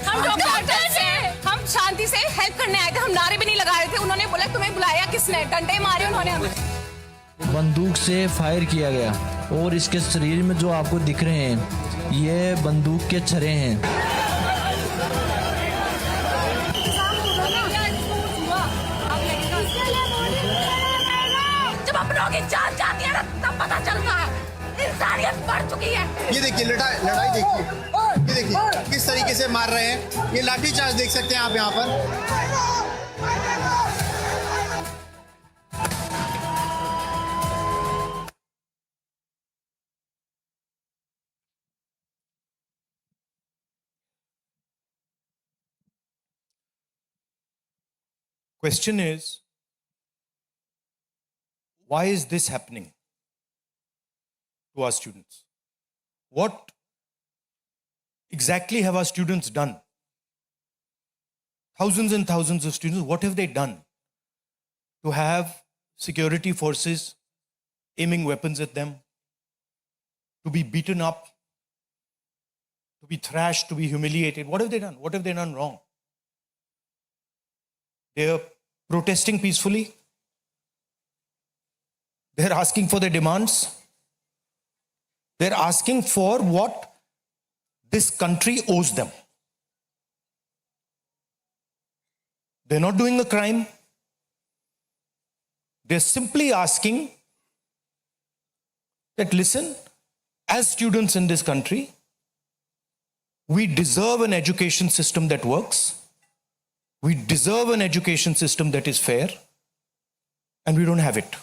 हम डॉक्टर्स हैं, हम शांति से हेल्प करने आए थे, हम नारे भी नहीं लगा रहे थे। उन्होंने बोला तुम्हें बुलाया किसने, डंडे मारे उन्होंने हमें। बंदूक से फायर किया गया और इसके शरीर में जो आपको दिख रहे हैं ये बंदूक के छर्रे हैं। जब अपनों की जान जाती है ना तब पता चलता है इंसानियत बढ़ चुकी है। ये देखिए लड़ाई देखिए, ये देखिए किस तरीके से मार रहे हैं। ये लाठी चार्ज देख सकते हैं आप यहाँ पर। Question is, why is this happening to our students? What exactly have our students done? Thousands and thousands of students, what have they done to have security forces aiming weapons at them, to be beaten up, to be thrashed, to be humiliated? What have they done? What have they done wrong? They're protesting peacefully. They're asking for their demands. They're asking for what this country owes them. They're not doing a crime. They're simply asking that, listen, as students in this country, we deserve an education system that works. We deserve an education system that is fair, and we don't have it.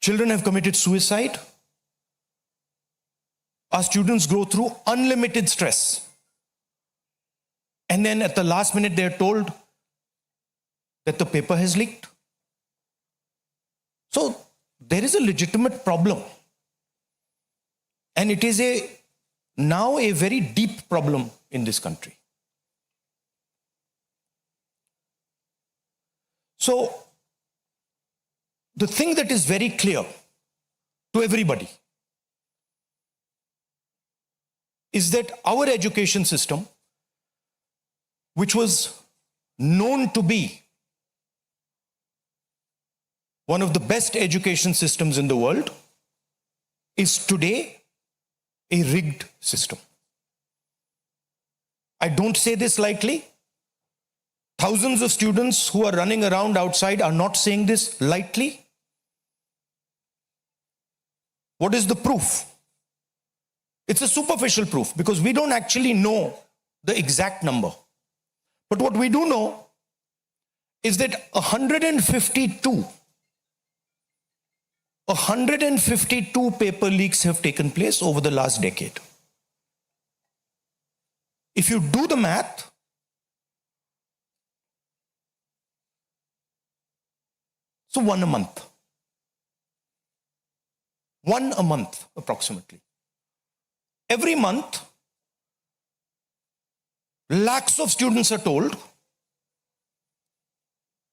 Children have committed suicide. Our students go through unlimited stress. And then at the last minute, they are told that the paper has leaked. So there is a legitimate problem. And it is now a very deep problem in this country. So, the thing that is very clear to everybody is that our education system, which was known to be one of the best education systems in the world, is today a rigged system. I don't say this lightly. Thousands of students who are running around outside are not saying this lightly. What is the proof? It's a superficial proof because we don't actually know the exact number. But what we do know is that 152 paper leaks have taken place over the last decade. If you do the math, so one a month approximately. Every month, lakhs of students are told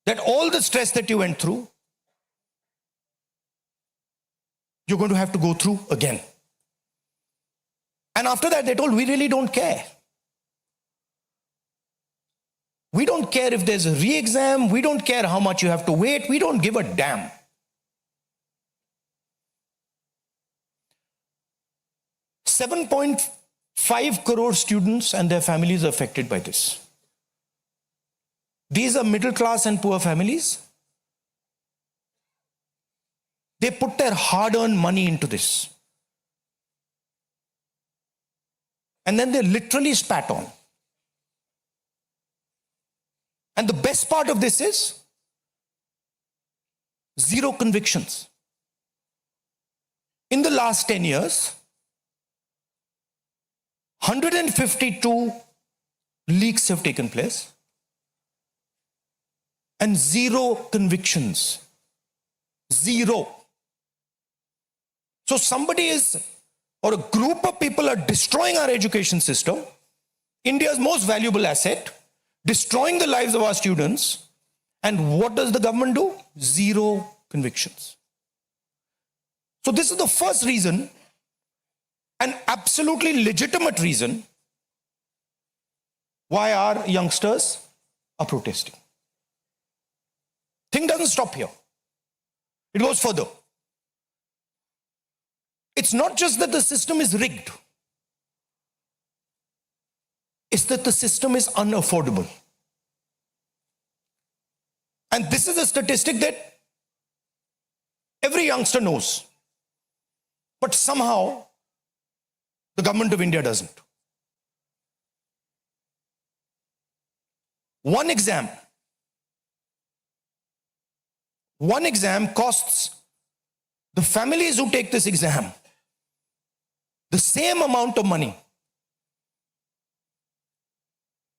that all the stress that you went through, you're going to have to go through again. And after that, they're told, we really don't care. We don't care if there's a re-exam. We don't care how much you have to wait. We don't give a damn. $7.5 crore students and their families are affected by this. These are middle class and poor families. They put their hard-earned money into this. And then they're literally spat on. And the best part of this is zero convictions. In the last 10 years, 152 leaks have taken place and zero convictions. Zero. So somebody is, or a group of people are destroying our education system, India's most valuable asset, destroying the lives of our students. And what does the government do? Zero convictions. So this is the first reason an absolutely legitimate reason why our youngsters are protesting. Thing doesn't stop here. It goes further. It's not just that the system is rigged. It's that the system is unaffordable. And this is a statistic that every youngster knows. But somehow, the government of India doesn't. One exam costs the families who take this exam the same amount of money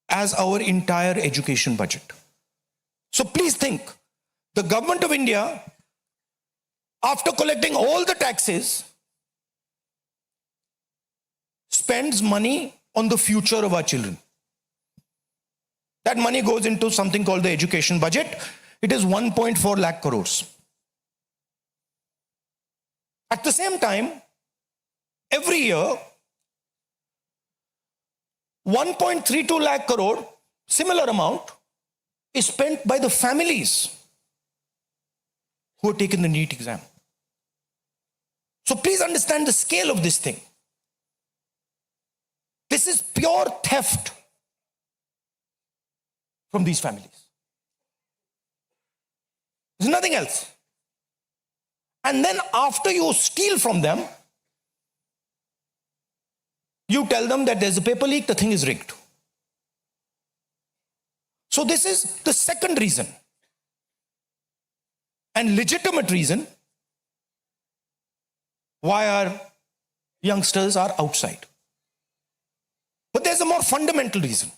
as our entire education budget. So please think, the government of India, after collecting all the taxes, spends money on the future of our children. That money goes into something called the education budget. It is 1.4 lakh crores. At the same time, every year, 1.32 lakh crore, similar amount, is spent by the families who have taken the NEET exam. So please understand the scale of this thing. This is pure theft from these families. There's nothing else. And then after you steal from them, you tell them that there's a paper leak, the thing is rigged. So this is the second reason, and legitimate reason, why our youngsters are outside. But there's a more fundamental reason.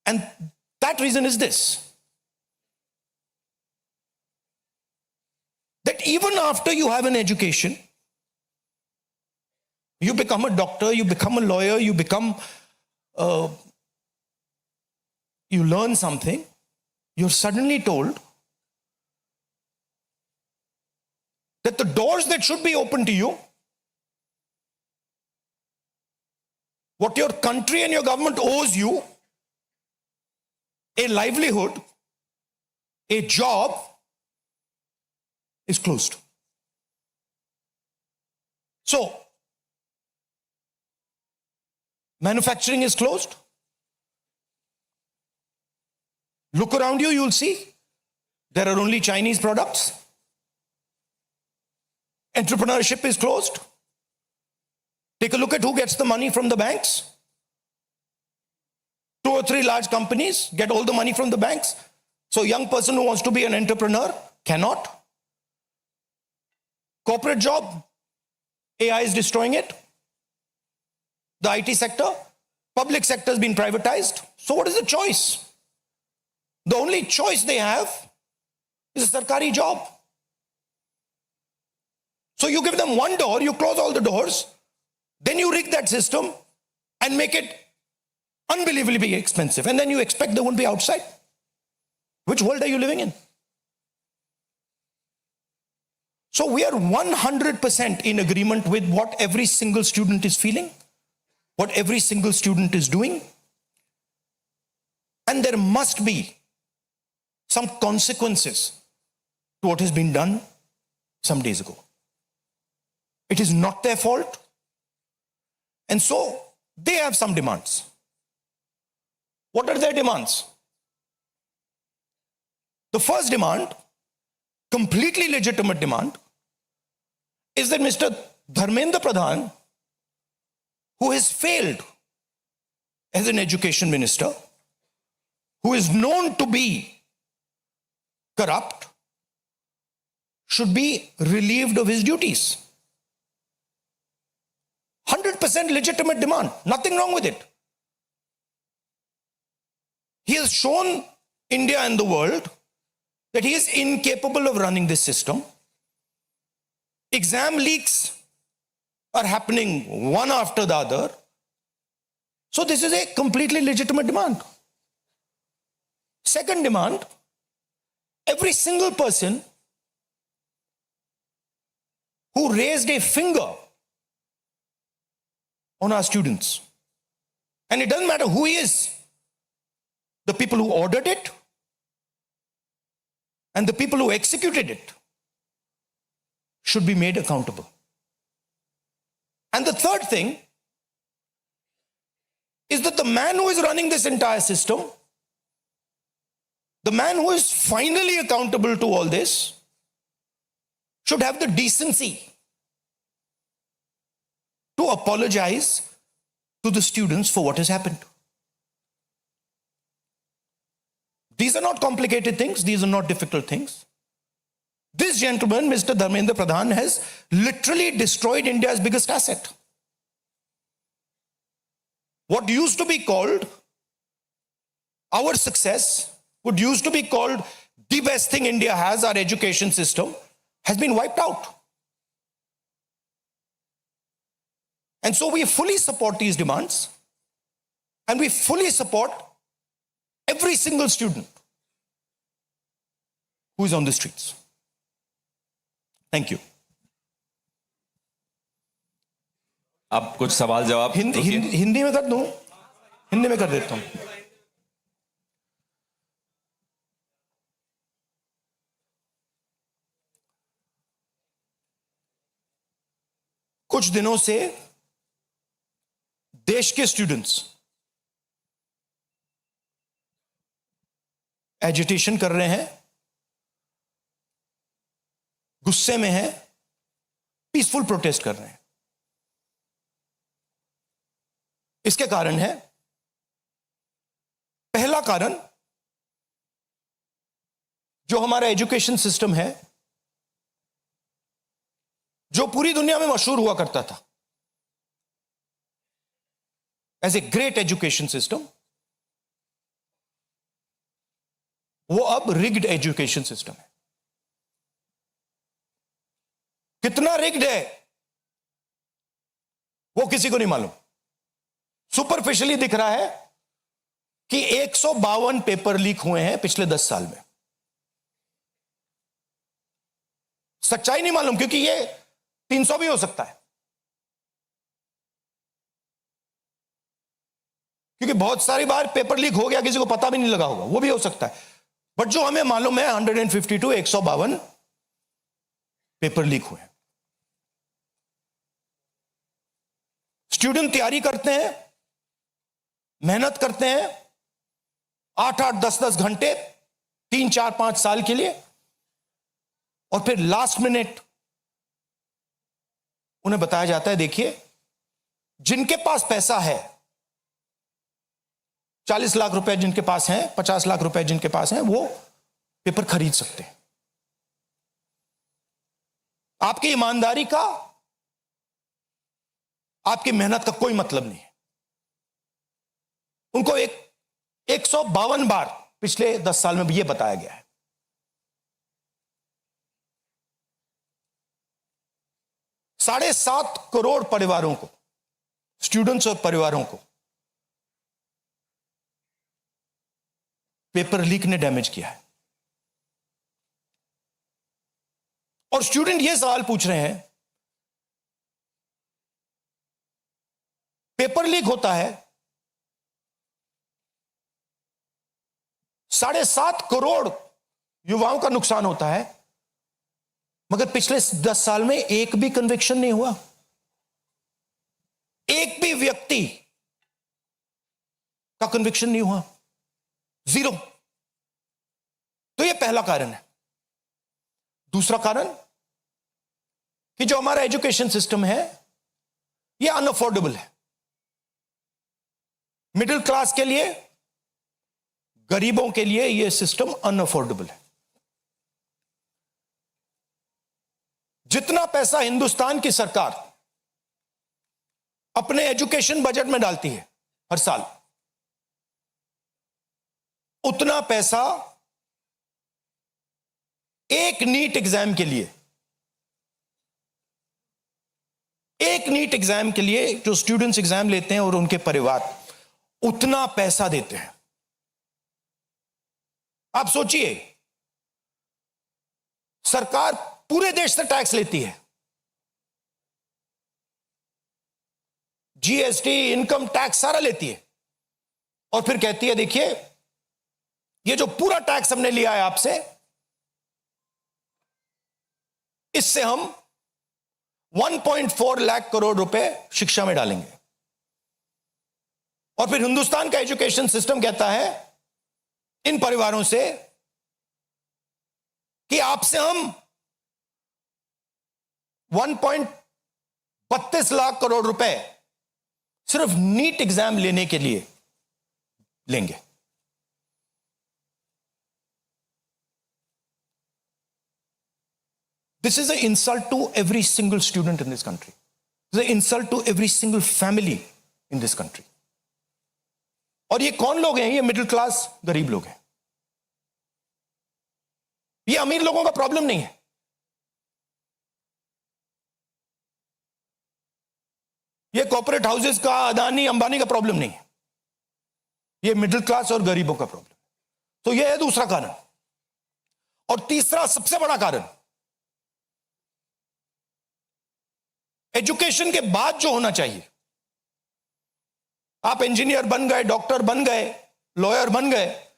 And that reason is this: that even after you have an education, you become a doctor, you become a lawyer, you learn something, you're suddenly told that the doors that should be open to you, what your country and your government owes you, a livelihood, a job, is closed. So, manufacturing is closed. Look around you, you'll see there are only Chinese products. Entrepreneurship is closed. Take a look at who gets the money from the banks. 2 or 3 large companies get all the money from the banks. So a young person who wants to be an entrepreneur cannot. Corporate job, AI is destroying it. The IT sector, public sector has been privatized. So what is the choice? The only choice they have is a sarkari job. So you give them one door, you close all the doors, then you rig that system and make it unbelievably expensive. And then you expect they won't be outside. Which world are you living in? So we are 100% in agreement with what every single student is feeling, what every single student is doing. And there must be some consequences to what has been done some days ago. It is not their fault. And so they have some demands. What are their demands? The first demand, completely legitimate demand, is that Mr. Dharmendra Pradhan, who has failed as an education minister, who is known to be corrupt, should be relieved of his duties. 100% legitimate demand. Nothing wrong with it. He has shown India and the world that he is incapable of running this system. Exam leaks are happening one after the other. So this is a completely legitimate demand. Second demand, every single person who raised a finger on our students. And it doesn't matter who he is. The people who ordered it and the people who executed it should be made accountable. And the third thing is that the man who is running this entire system, the man who is finally accountable to all this, should have the decency to apologize to the students for what has happened. These are not complicated things. These are not difficult things. This gentleman, Mr. Dharmendra Pradhan, has literally destroyed India's biggest asset. What used to be called our success, what used to be called the best thing India has, our education system, has been wiped out. And so we fully support these demands, and we fully support every single student who is on the streets. Thank you. अब कुछ सवाल जवाब हिंदी में कर दूं? हिंदी में कर देता हूं. कुछ दिनों से देश के स्टूडेंट्स एजिटेशन कर रहे हैं, गुस्से में हैं, पीसफुल प्रोटेस्ट कर रहे हैं. इसके कारण है, पहला कारण, जो हमारा एजुकेशन सिस्टम है, जो पूरी दुनिया में मशहूर हुआ करता था as a great education system, वो अब रिग्ड एजुकेशन सिस्टम है. कितना रिग्ड है वो किसी को नहीं मालूम. सुपरफिशियली दिख रहा है कि 152 पेपर लीक हुए हैं पिछले 10 साल में. सच्चाई नहीं मालूम, क्योंकि ये 300 भी हो सकता है, क्योंकि बहुत सारी बार पेपर लीक हो गया, किसी को पता भी नहीं लगा होगा, वो भी हो सकता है. बट जो हमें मालूम है 152 152 पेपर लीक हुए हैं. स्टूडेंट तैयारी करते हैं, मेहनत करते हैं 8-8 10-10 घंटे 3-4-5 साल के लिए, और फिर लास्ट मिनट उन्हें बताया जाता है, देखिए जिनके पास पैसा है, 40 लाख रुपए जिनके पास हैं, 50 लाख रुपए जिनके पास हैं, वो पेपर खरीद सकते हैं. आपकी ईमानदारी का, आपकी मेहनत का कोई मतलब नहीं है. उनको 152 बार पिछले 10 साल में भी यह बताया गया है. $7.5 करोड़ परिवारों को, स्टूडेंट्स और परिवारों को पेपर लीक ने डैमेज किया है. और स्टूडेंट यह सवाल पूछ रहे हैं, पेपर लीक होता है, 7.5 करोड़ युवाओं का नुकसान होता है, मगर पिछले 10 साल में एक भी कन्विक्शन नहीं हुआ, एक भी व्यक्ति का कन्विक्शन नहीं हुआ, 0. तो यह पहला कारण है. दूसरा कारण कि जो हमारा एजुकेशन सिस्टम है, यह अनअफोर्डेबल है. मिडिल क्लास के लिए, गरीबों के लिए यह सिस्टम अनअफोर्डेबल है. जितना पैसा हिंदुस्तान की सरकार अपने एजुकेशन बजट में डालती है हर साल, उतना पैसा एक नीट एग्जाम के लिए, एक नीट एग्जाम के लिए जो स्टूडेंट्स एग्जाम लेते हैं और उनके परिवार, उतना पैसा देते हैं. आप सोचिए, सरकार पूरे देश से टैक्स लेती है, जीएसटी, इनकम टैक्स सारा लेती है और फिर कहती है देखिए ये जो पूरा टैक्स हमने लिया है आपसे, इससे हम 1.4 लाख करोड़ रुपए शिक्षा में डालेंगे। और फिर हिंदुस्तान का एजुकेशन सिस्टम कहता है इन परिवारों से कि आपसे हम 1.32 लाख करोड़ रुपए सिर्फ नीट एग्जाम लेने के लिए लेंगे। This is an insult to every single student in this country. This is an insult to every single family in this country. और ये कौन लोग हैं? ये मिडिल क्लास गरीब लोग हैं। ये अमीर लोगों का प्रॉब्लम नहीं है। ये कॉर्पोरेट हाउसेस का, अदानी अंबानी का प्रॉब्लम नहीं है। ये मिडिल क्लास और गरीबों का प्रॉब्लम। तो ये है दूसरा कारण। और तीसरा सबसे बड़ा कारण, एजुकेशन के बाद जो होना चाहिए, आप इंजीनियर बन गए, डॉक्टर बन गए, लॉयर बन गए,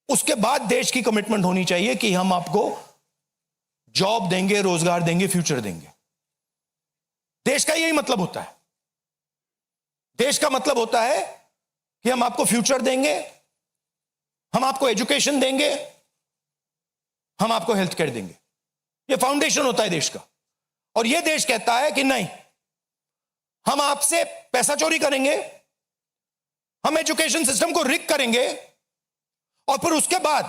उसके बाद देश की कमिटमेंट होनी चाहिए कि हम आपको जॉब देंगे, रोजगार देंगे, फ्यूचर देंगे। देश का यही मतलब होता है। देश का मतलब होता है कि हम आपको फ्यूचर देंगे, हम आपको एजुकेशन देंगे, हम आपको हेल्थ केयर देंगे। यह फाउंडेशन होता है देश का। और यह देश कहता है कि नहीं, हम आपसे पैसा चोरी करेंगे, हम एजुकेशन सिस्टम को रिग करेंगे और फिर उसके बाद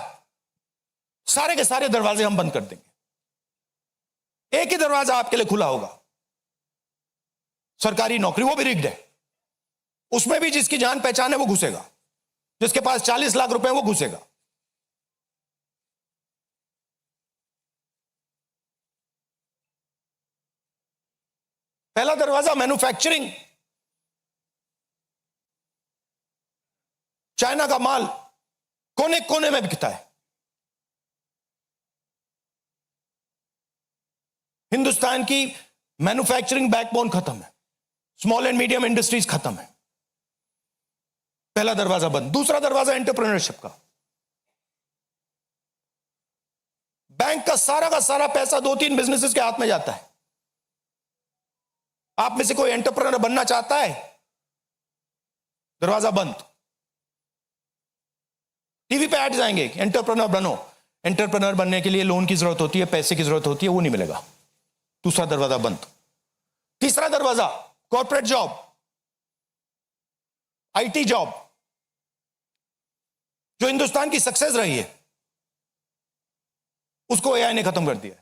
सारे के सारे दरवाजे हम बंद कर देंगे। एक ही दरवाजा आपके लिए खुला होगा, सरकारी नौकरी, वो भी रिग्ड है। उसमें भी जिसकी जान पहचान है वो घुसेगा, जिसके पास 40 लाख रुपए वो घुसेगा। पहला दरवाजा मैन्युफैक्चरिंग, चाइना का माल कोने कोने में बिकता है, हिंदुस्तान की मैन्युफैक्चरिंग बैकबोन खत्म है, स्मॉल एंड मीडियम इंडस्ट्रीज खत्म है। पहला दरवाजा बंद। दूसरा दरवाजा एंटरप्रेन्योरशिप का। बैंक का सारा पैसा 2-3 बिजनेसेस के हाथ में जाता है। आप में से कोई एंटरप्रेन्योर बनना चाहता है, दरवाजा बंद। टीवी पे एड्स आएंगे, एंटरप्रेन्योर बनो। एंटरप्रेन्योर बनने के लिए लोन की जरूरत होती है, पैसे की जरूरत होती है, वो नहीं मिलेगा। दूसरा दरवाजा बंद। तीसरा दरवाजा कॉर्पोरेट जॉब, आईटी जॉब, जो हिंदुस्तान की सक्सेस रही है, उसको एआई ने खत्म कर दिया,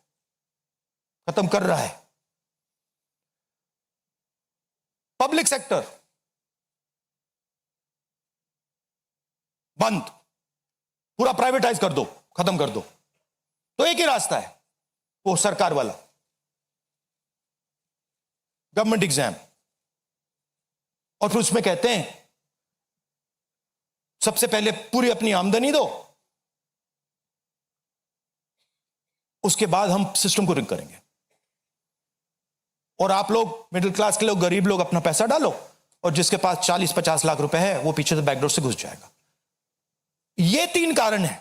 खत्म कर रहा है। पब्लिक सेक्टर बंद, पूरा प्राइवेटाइज कर दो, खत्म कर दो। तो एक ही रास्ता है, वो सरकार वाला, गवर्नमेंट एग्जाम। और फिर उसमें कहते हैं सबसे पहले पूरी अपनी आमदनी दो, उसके बाद हम सिस्टम को रिग करेंगे। और आप लोग मिडिल क्लास के लोग, गरीब लोग अपना पैसा डालो, और जिसके पास 40-50 लाख रुपए है वो पीछे से बैकडोर से घुस जाएगा। ये 3 कारण है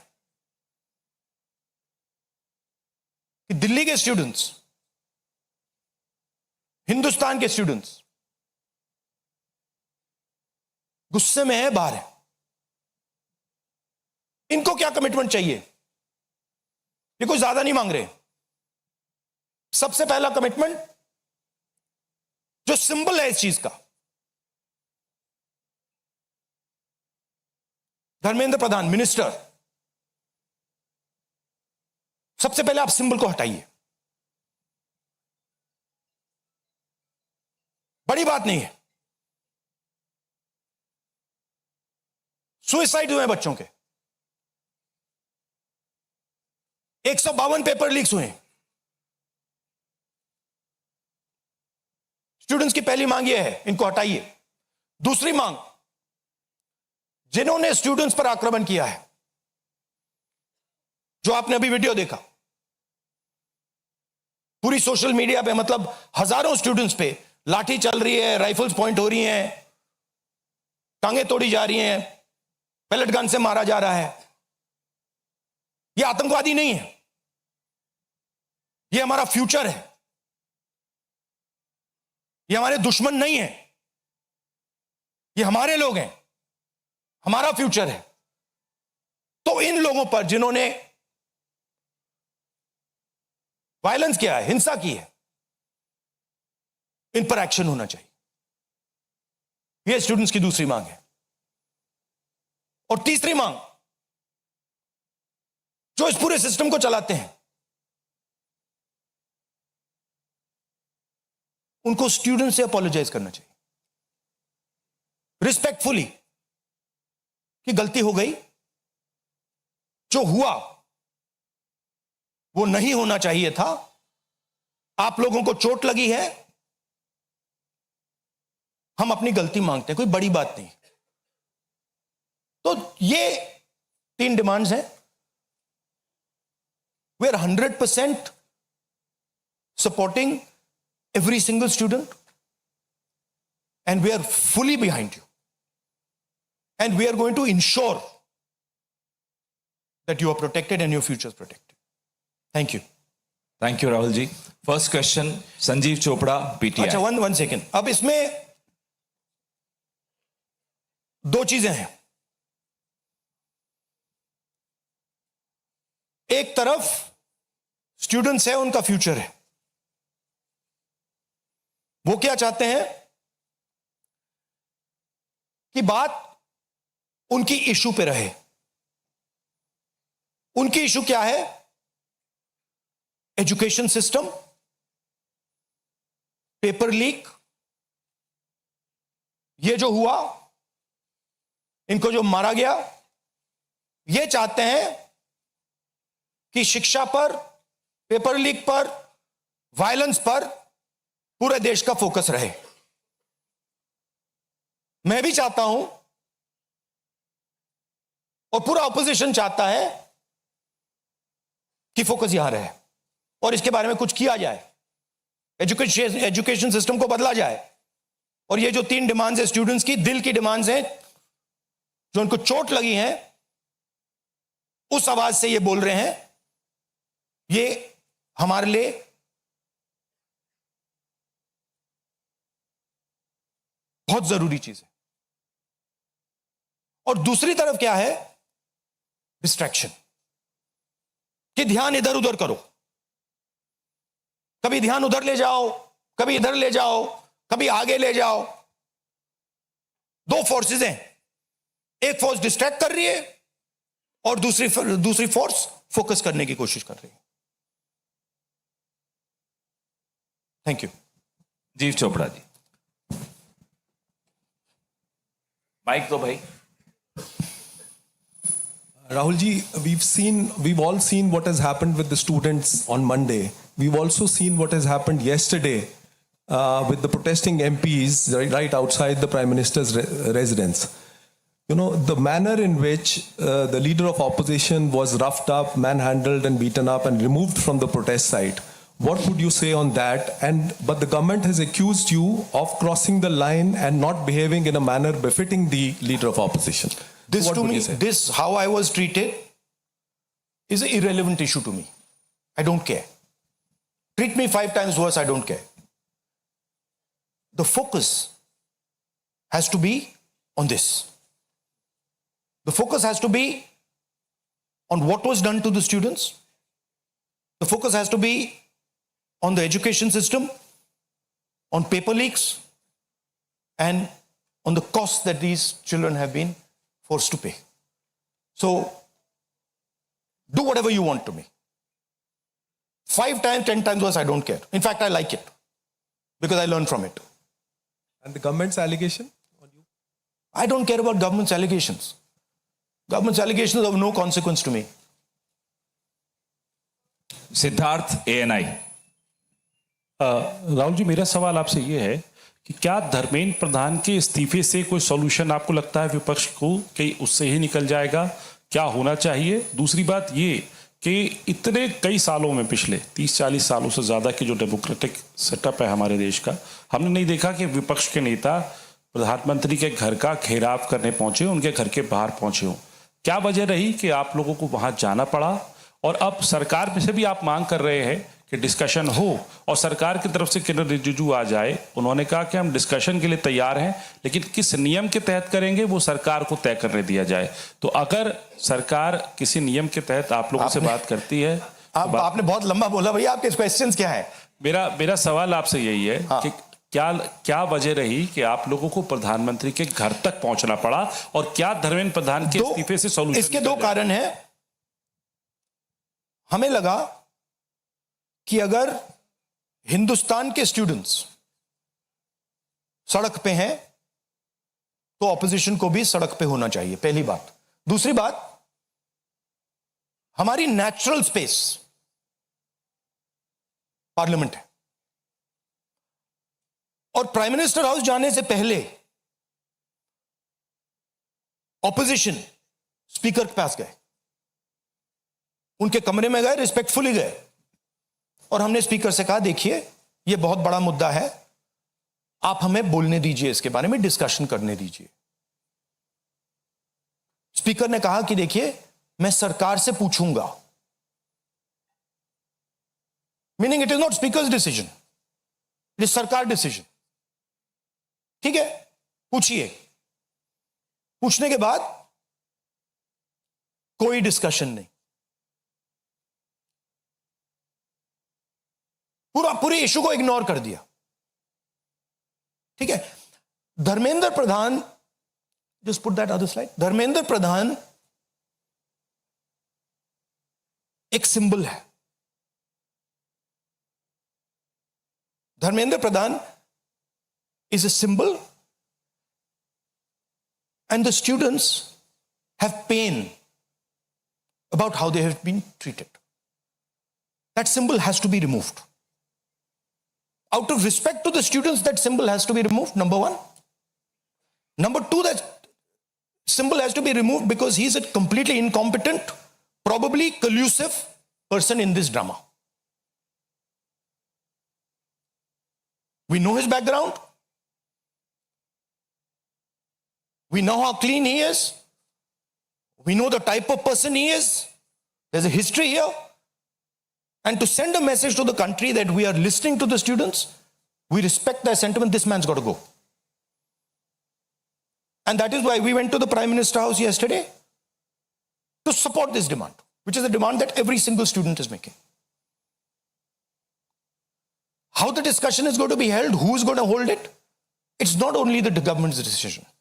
कि दिल्ली के स्टूडेंट्स, हिंदुस्तान के स्टूडेंट्स गुस्से में है, बाहर है। इनको क्या कमिटमेंट चाहिए? ये कोई ज्यादा नहीं मांग रहे। सबसे पहला कमिटमेंट जो सिंबल है इस चीज का, धर्मेंद्र प्रधान मिनिस्टर, सबसे पहले आप सिंबल को हटाइए। बड़ी बात नहीं है। सुसाइड हुए बच्चों के, 152 पेपर लीक्स हुए। स्टूडेंट्स की पहली मांग यह है, इनको हटाइए। दूसरी मांग, जिन्होंने स्टूडेंट्स पर आक्रमण किया है, जो आपने अभी वीडियो देखा, पूरी सोशल मीडिया पे, मतलब हजारों स्टूडेंट्स पे लाठी चल रही है, राइफल्स पॉइंट हो रही हैं, टांगे तोड़ी जा रही हैं, पैलेट गन से मारा जा रहा है, ये आतंकवादी नहीं है, ये हमारा फ्यूचर है, ये हमारे दुश्मन नहीं है, ये हमारे लोग हैं, हमारा फ्यूचर है। तो इन लोगों पर जिन्होंने वायलेंस किया है, हिंसा की है, इन पर एक्शन होना चाहिए। यह स्टूडेंट्स की दूसरी मांग है। और तीसरी मांग, जो इस पूरे सिस्टम को चलाते हैं, उनको स्टूडेंट से अपोलोजाइज करना चाहिए रिस्पेक्टफुली कि गलती हो गई, जो हुआ वो नहीं होना चाहिए था, आप लोगों को चोट लगी है, हम अपनी गलती मांगते हैं, कोई बड़ी बात नहीं। तो ये 3 डिमांड्स हैं। We are 100% supporting every single student, and we are fully behind you, and we are going to ensure that you are protected and your future is protected. Thank you. Thank you Rahul ji. First question Sanjeev Chopra, PTI. अच्छा, one second. अब इसमें 2 चीजें हैं। एक तरफ students है, उनका future है, वो क्या चाहते हैं कि बात उनकी इशू पे रहे। उनकी इशू क्या है? एजुकेशन सिस्टम, पेपर लीक, ये जो हुआ, इनको जो मारा गया, ये चाहते हैं कि शिक्षा पर, पेपर लीक पर, वायलेंस पर पूरे देश का फोकस रहे। मैं भी चाहता हूं और पूरा ऑपोजिशन चाहता है कि फोकस यहां रहे और इसके बारे में कुछ किया जाए, एजुकेशन सिस्टम को बदला जाए। और ये जो 3 डिमांड्स है स्टूडेंट्स की, दिल की डिमांड्स हैं, जो उनको चोट लगी हैं, उस आवाज से ये बोल रहे हैं, ये हमारे लिए बहुत जरूरी चीज है। और दूसरी तरफ क्या है? डिस्ट्रैक्शन, कि ध्यान इधर उधर करो, कभी ध्यान उधर ले जाओ, कभी इधर ले जाओ, कभी आगे ले जाओ। 2 फोर्सेस हैं, एक फोर्स डिस्ट्रैक्ट कर रही है और दूसरी फोर्स फोकस करने की कोशिश कर रही है। Thank you. जीव चोपड़ा जी, माइक दो भाई। Rahul ji, we've all seen what has happened with the students on Monday. We've also seen what has happened yesterday with the protesting MPs right outside the Prime Minister's residence. You know, the manner in which the leader of opposition was roughed up, manhandled and beaten up and removed from the protest site. What would you say on that? But the government has accused you of crossing the line and not behaving in a manner befitting the leader of opposition. This What to would me, you say? this how I was treated is an irrelevant issue to me. I don't care. Treat me 5 times worse, I don't care. The focus has to be on this. The focus has to be on what was done to the students. The focus has to be on the education system, on paper leaks, and on the costs that these children have been forced to pay. So, do whatever you want to me. 5 times, 10 times worse, I don't care. In fact, I like it because I learn from it. And the government's allegation on you? I don't care about government's allegations. Government's allegations are of no consequence to me. Siddharth, ANI। Rahul ji, मेरा सवाल आपसे ये है कि क्या धर्मेंद्र प्रधान के इस्तीफे से कोई सॉल्यूशन आपको लगता है विपक्ष को कि उससे ही निकल जाएगा? क्या होना चाहिए? दूसरी बात ये कि इतने कई सालों में, पिछले 30-40 सालों से ज़्यादा की जो डेमोक्रेटिक सेटअप है हमारे देश का, हमने नहीं देखा कि विपक्ष के नेता प्रधानमंत्री के घर का घेराव करने पहुंचे, उनके घर के बाहर पहुंचे हों। क्या वजह रही कि आप लोगों को वहां जाना पड़ा? और अब सरकार में से भी आप मांग कर रहे हैं कि डिस्कशन हो, और सरकार की तरफ से किरण रिजिजू आ जाए। उन्होंने कहा कि हम डिस्कशन के लिए तैयार हैं, लेकिन किस नियम के तहत करेंगे वो सरकार को तय करने दिया जाए। तो अगर सरकार किसी नियम के तहत आप लोगों से बात करती है, आपने बहुत लंबा बोला भैया, आपके क्वेश्चंस क्या है? मेरा सवाल आपसे यही है कि क्या वजह रही कि आप लोगों को प्रधानमंत्री के घर तक पहुंचना पड़ा, और क्या धर्मेंद्र प्रधान के इस्तीफे से सॉल्यूशन? इसके दो कारण हैं। हमें लगा कि अगर हिंदुस्तान के स्टूडेंट्स सड़क पे हैं तो ऑपोजिशन को भी सड़क पे होना चाहिए, पहली बात। दूसरी बात, हमारी नेचुरल स्पेस पार्लियामेंट है, और प्राइम मिनिस्टर हाउस जाने से पहले ऑपोजिशन स्पीकर के पास गए, उनके कमरे में गए, रिस्पेक्टफुली गए, और हमने स्पीकर से कहा देखिए ये बहुत बड़ा मुद्दा है, आप हमें बोलने दीजिए, इसके बारे में डिस्कशन करने दीजिए। स्पीकर ने कहा कि देखिए मैं सरकार से पूछूंगा, meaning it is not speakers decision, it is सरकार डिसीजन। ठीक है, पूछिए। पूछने के बाद कोई डिस्कशन नहीं, पूरे इशू को इग्नोर कर दिया। ठीक है, Dharmendra Pradhan, just put that other slide, Dharmendra Pradhan एक सिंबल है। धर्मेंद्र प्रधान is a symbol, and the students have pain about how they have been treated. That symbol has to be removed. Out of respect to the students, that symbol has to be removed, number one. Number two, that symbol has to be removed because he is a completely incompetent, probably collusive person in this drama. We know his background. We know how clean he is. We know the type of person he is. There's a history here. And to send a message to the country that we are listening to the students, we respect their sentiment, this man's got to go. And that is why we went to the Prime Minister House yesterday to support this demand, which is a demand that every single student is making. How the discussion is going to be held, who is going to hold it, it's not only the government's decision.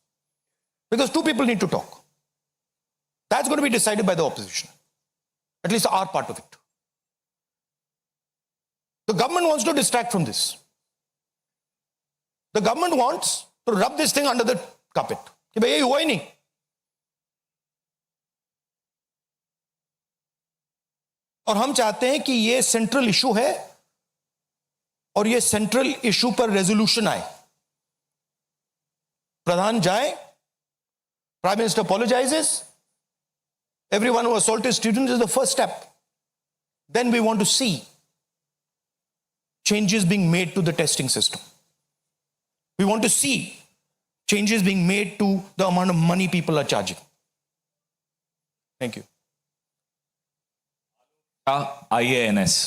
Because two people need to talk. That's going to be decided by the opposition. At least our part of it. The government wants to distract from this. The government wants to rub this thing under the carpet. कि भाई ये हुआ ही नहीं. और हम चाहते हैं कि ये सेंट्रल इशू है, और ये सेंट्रल इशू पर रेजोल्यूशन आए. प्रधान जाए, Prime Minister apologizes. Everyone who assaulted students is the first step. Then we want to see changes being made to the testing system. We want to see changes being made to the amount of money people are charging. Thank you. IANS.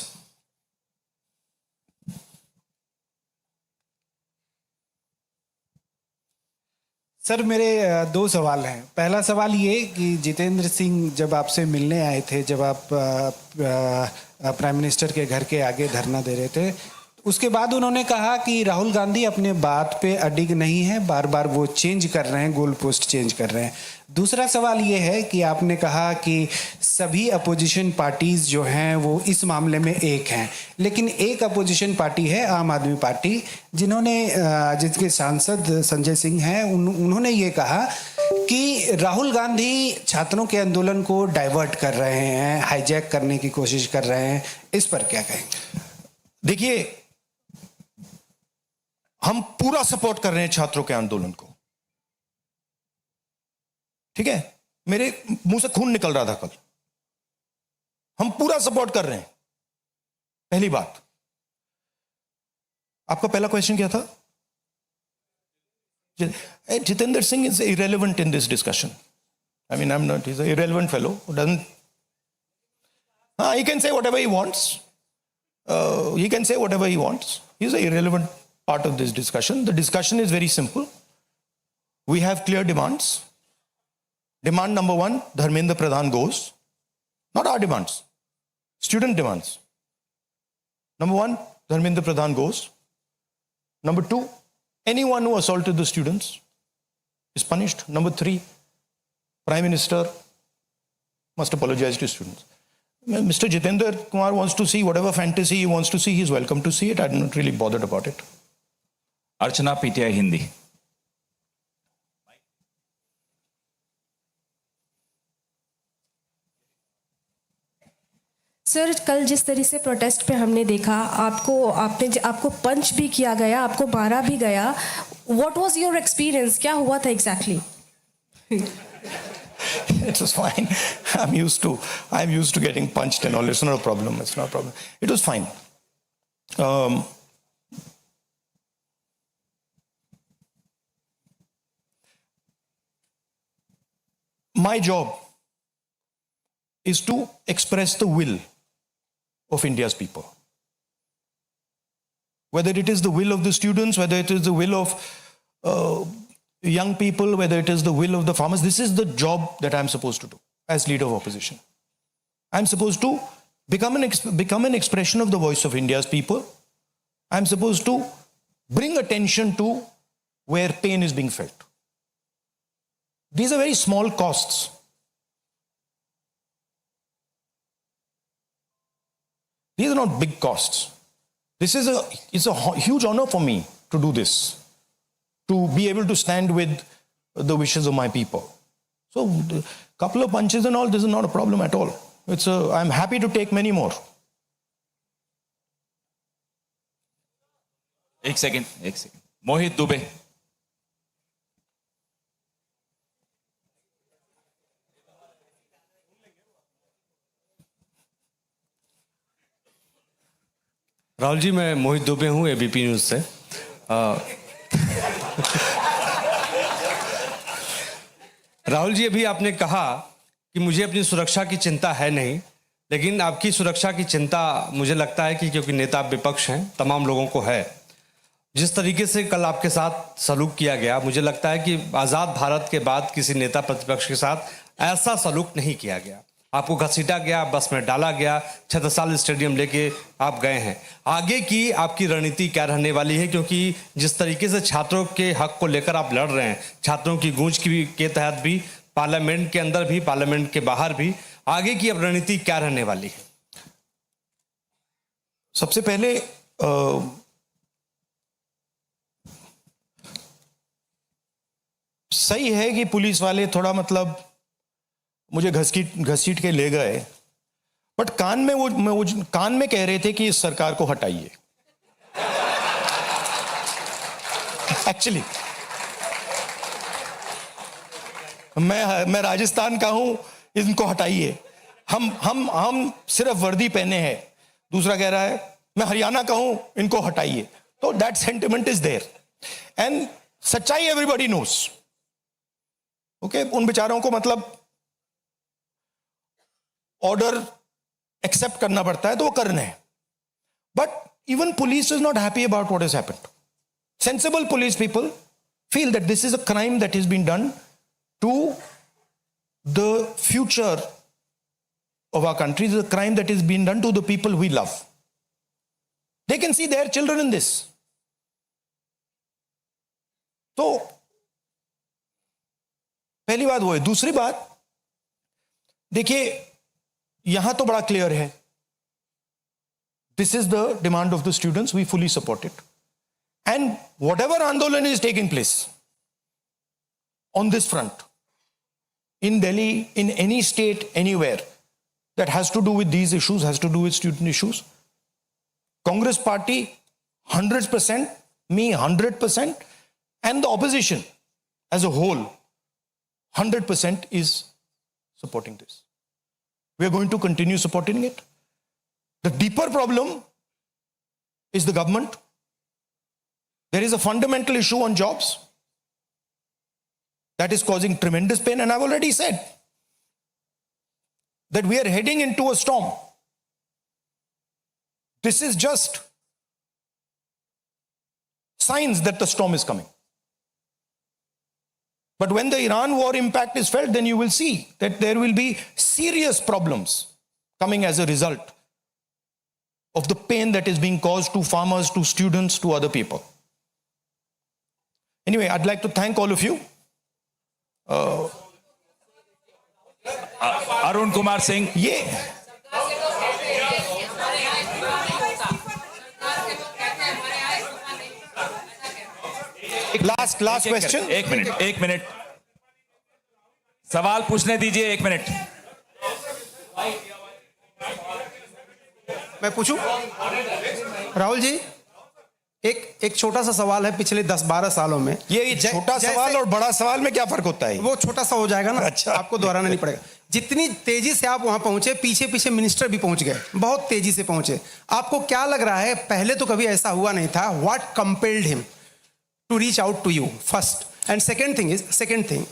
Sir मेरे दो सवाल हैं। पहला सवाल ये कि जितेंद्र सिंह जब आपसे मिलने आए थे, जब आप प्राइम मिनिस्टर के घर के आगे धरना दे रहे थे, उसके बाद उन्होंने कहा कि राहुल गांधी अपने बात पे अडिग नहीं है, बार बार वो चेंज कर रहे हैं, गोल पोस्ट चेंज कर रहे हैं। दूसरा सवाल ये है कि आपने कहा कि सभी अपोजिशन पार्टीज जो हैं वो इस मामले में एक हैं, लेकिन एक अपोजिशन पार्टी है आम आदमी पार्टी, जिसके सांसद संजय सिंह हैं, उन्होंने ये कहा कि राहुल गांधी छात्रों के आंदोलन को डाइवर्ट कर रहे हैं, हाईजैक करने की कोशिश कर रहे हैं। इस पर क्या कहेंगे? देखिए, हम पूरा सपोर्ट कर रहे हैं छात्रों के आंदोलन को, ठीक है। मेरे मुंह से खून निकल रहा था कल। हम पूरा सपोर्ट कर रहे हैं। पहली बात, आपका पहला क्वेश्चन क्या था? Jitendra Singh is irrelevant in this discussion. I mean, he's an irrelevant fellow who doesn't. He can say whatever he wants. He's an irrelevant part of this discussion. The discussion is very simple. We have clear demands. Demand number 1, Dharmendra Pradhan goes. Not our demands, student demands. Number 1, Dharmendra Pradhan goes. Number 2, anyone who assaulted the students is punished. Number 3, Prime Minister must apologize to students. Mr. Jitendra Kumar wants to see whatever fantasy he wants to see. He's welcome to see it. I'm not really bothered about it. Archana, PTI Hindi. Sir, कल जिस तरह से protest पे हमने देखा, आपको पंच भी किया गया, आपको मारा भी गया। What was your experience? क्या हुआ था exactly? It was fine. I'm used to getting punched and all. It's not a problem. It was fine. My job is to express the will of India's people. Whether it is the will of the students, whether it is the will of young people, whether it is the will of the farmers, this is the job that I'm supposed to do as leader of opposition. I'm supposed to become an expression of the voice of India's people. I'm supposed to bring attention to where pain is being felt. These are very small costs. These are not big costs. It's a huge honor for me to do this, to be able to stand with the wishes of my people. So, a couple of punches and all, this is not a problem at all. I'm happy to take many more. एक second. मोहित दुबे। राहुल जी, मैं मोहित दुबे हूँ, ABP news से। राहुल जी, अभी आपने कहा कि मुझे अपनी सुरक्षा की चिंता है नहीं, लेकिन आपकी सुरक्षा की चिंता मुझे लगता है कि क्योंकि नेता विपक्ष हैं, तमाम लोगों को है। जिस तरीके से कल आपके साथ सलूक किया गया, मुझे लगता है कि आज़ाद भारत के बाद किसी नेता प्रतिपक्ष के साथ ऐसा सलूक नहीं किया गया। आपको घसीटा गया, बस में डाला गया, छत्रसाल स्टेडियम लेके आप गए हैं। आगे की आपकी रणनीति क्या रहने वाली है? क्योंकि जिस तरीके से छात्रों के हक को लेकर आप लड़ रहे हैं, छात्रों की गूंज के तहत भी, पार्लियामेंट के अंदर भी, पार्लियामेंट के बाहर भी, आगे की अब रणनीति क्या रहने वाली है? सबसे पहले सही है कि पुलिस वाले थोड़ा मुझे घसीट के ले गए, बट कान में कह रहे थे कि इस सरकार को हटाइए। एक्चुअली मैं राजस्थान का हूं, इनको हटाइए। हम सिर्फ वर्दी पहने हैं। दूसरा कह रहा है मैं हरियाणा का हूं, इनको हटाइए। तो that sentiment is there and सच्चाई एवरीबॉडी नोस। ओके, उन बेचारों को ऑर्डर एक्सेप्ट करना पड़ता है, तो वो करने हैं। But even police is not happy about what has happened. Sensible police people feel that this is a crime that is been done to the future of our country, is a crime that is being done to the people we love. They can see their children in this. तो पहली बात वो है। दूसरी बात, देखिए यहां तो बड़ा क्लियर है, this is the demand of the students, we fully support it. And whatever आंदोलन is taking place on this front, in Delhi, in any state, anywhere, that has to do with these issues, has to do with student issues, Congress party 100%, me 100%, and the opposition as a whole 100% is supporting this. We are going to continue supporting it. The deeper problem is the government. There is a fundamental issue on jobs that is causing tremendous pain, and I've already said that we are heading into a storm. This is just signs that the storm is coming. But when the Iran war impact is felt, then you will see that there will be serious problems coming as a result of the pain that is being caused to farmers, to students, to other people. Anyway, I'd like to thank all of you. Arun Kumar Singh. Yeah. Last question. एक minute सवाल पूछने दीजिए, 1 minute. मैं पूछूं? राहुल जी, एक छोटा सा सवाल है। पिछले 10-12 सालों में ये छोटा सवाल और बड़ा सवाल में क्या फर्क होता है? वो छोटा सा हो जाएगा ना। अच्छा, आपको दोहराना नहीं पड़ेगा। जितनी तेजी से आप वहां पहुंचे, पीछे पीछे मिनिस्टर भी पहुंच गए, बहुत तेजी से पहुंचे। आपको क्या लग रहा है, पहले तो कभी ऐसा हुआ नहीं था? What compelled him to reach out to you first? And second thing,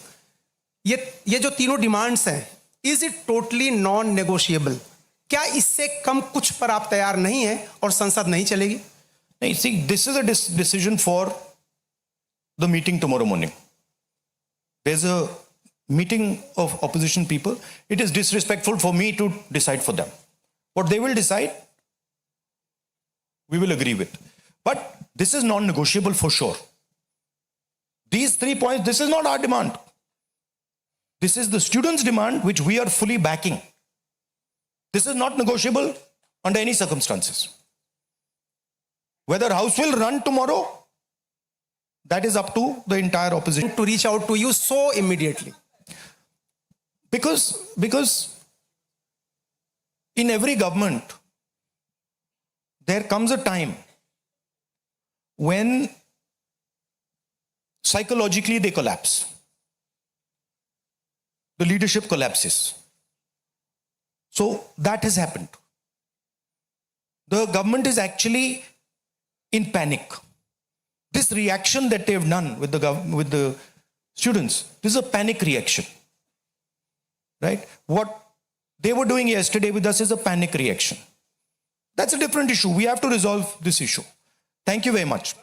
ये जो तीनों डिमांड्स हैं, is it totally non negotiable? क्या इससे कम कुछ पर आप तैयार नहीं है और संसद नहीं चलेगी? नहीं, see, this is a decision for the meeting tomorrow morning. There's a meeting of opposition people. It is disrespectful for me to decide for them. What they will decide, we will agree with. But this is non-negotiable for sure. These 3 points, this is not our demand. This is the students' demand, which we are fully backing. This is not negotiable under any circumstances. Whether House will run tomorrow, that is up to the entire opposition. To reach out to you so immediately? Because in every government, there comes a time when psychologically they collapse. The leadership collapses. So that has happened. The government is actually in panic. This reaction that they've done with the students, this is a panic reaction. Right? What they were doing yesterday with us is a panic reaction. That's a different issue. We have to resolve this issue. Thank you very much.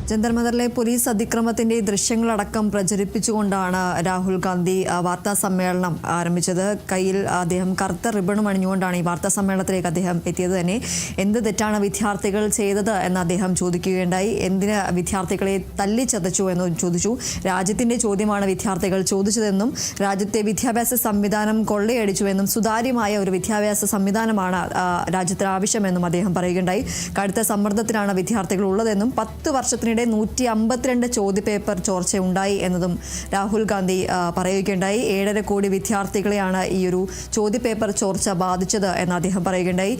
Jantar മന്ദറിലെ police അതിക്രമത്തിന്റെ ദൃശ്യങ്ങളടക്കം പ്രചരിപ്പിച്ചുകൊണ്ടാണ് രാഹുൽ ഗാന്ധി വാർത്താ സമ്മേളനം ആരംഭിച്ചത്. കയ്യിൽ അദ്ദേഹം കറുത്ത റിബണും അണിഞ്ഞുകൊണ്ടാണ് ഈ വാർത്താ സമ്മേളനത്തിലേക്ക് അദ്ദേഹം എത്തിയത് തന്നെ. എന്ത് തെറ്റാണ് വിദ്യാർത്ഥികൾ ചെയ്തത് എന്ന് അദ്ദേഹം ചോദിക്കുകയുണ്ടായി. എന്തിന് വിദ്യാർത്ഥികളെ തല്ലിച്ചതച്ചു എന്ന് ചോദിച്ചു. രാജ്യത്തിന്റെ ചോദ്യമാണ് വിദ്യാർത്ഥികൾ ചോദിച്ചതെന്നും രാജ്യത്തെ വിദ്യാഭ്യാസ സംവിധാനം കൊള്ളയടിച്ചുവെന്നും സുതാര്യമായ ഒരു വിദ്യാഭ്യാസ സംവിധാനമാണ് രാജ്യത്തിന് ആവശ്യമെന്നും അദ്ദേഹം പറയുകയുണ്ടായി. കടുത്ത സമ്മർദ്ദത്തിലാണ് വിദ്യാർത്ഥികൾ ഉള്ളതെന്നും 10 വർഷത്തിനിടെ 152 ചോദ്യപേപ്പർ ചോർച്ച ഉണ്ടായി എന്നതും രാഹുൽ ഗാന്ധി പറയുകയുണ്ടായി. 7.5 കോടി വിദ്യാർത്ഥികളെയാണ് ഈ ഒരു ചോദ്യപേപ്പർ ചോർച്ച ബാധിച്ചത് എന്ന് അദ്ദേഹം പറയുകയുണ്ടായി.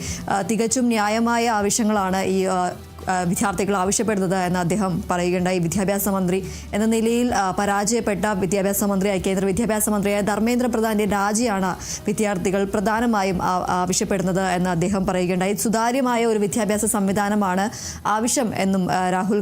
തികച്ചും ന്യായമായ ആവശ്യങ്ങളാണ് ഈ വിദ്യാർത്ഥികൾ ആവശ്യപ്പെടുന്നത് എന്ന് അദ്ദേഹം പറയുകയുണ്ടായി. വിദ്യാഭ്യാസ മന്ത്രി എന്ന നിലയിൽ പരാജയപ്പെട്ട കേന്ദ്ര വിദ്യാഭ്യാസ മന്ത്രിയായ ധർമ്മേന്ദ്ര പ്രധാന്റെ രാജിയാണ് വിദ്യാർത്ഥികൾ പ്രധാനമായും ആവശ്യപ്പെടുന്നത് എന്ന് അദ്ദേഹം പറയുകയുണ്ടായി. സുതാര്യമായ ഒരു വിദ്യാഭ്യാസ സംവിധാനമാണ് ആവശ്യം എന്നും രാഹുൽ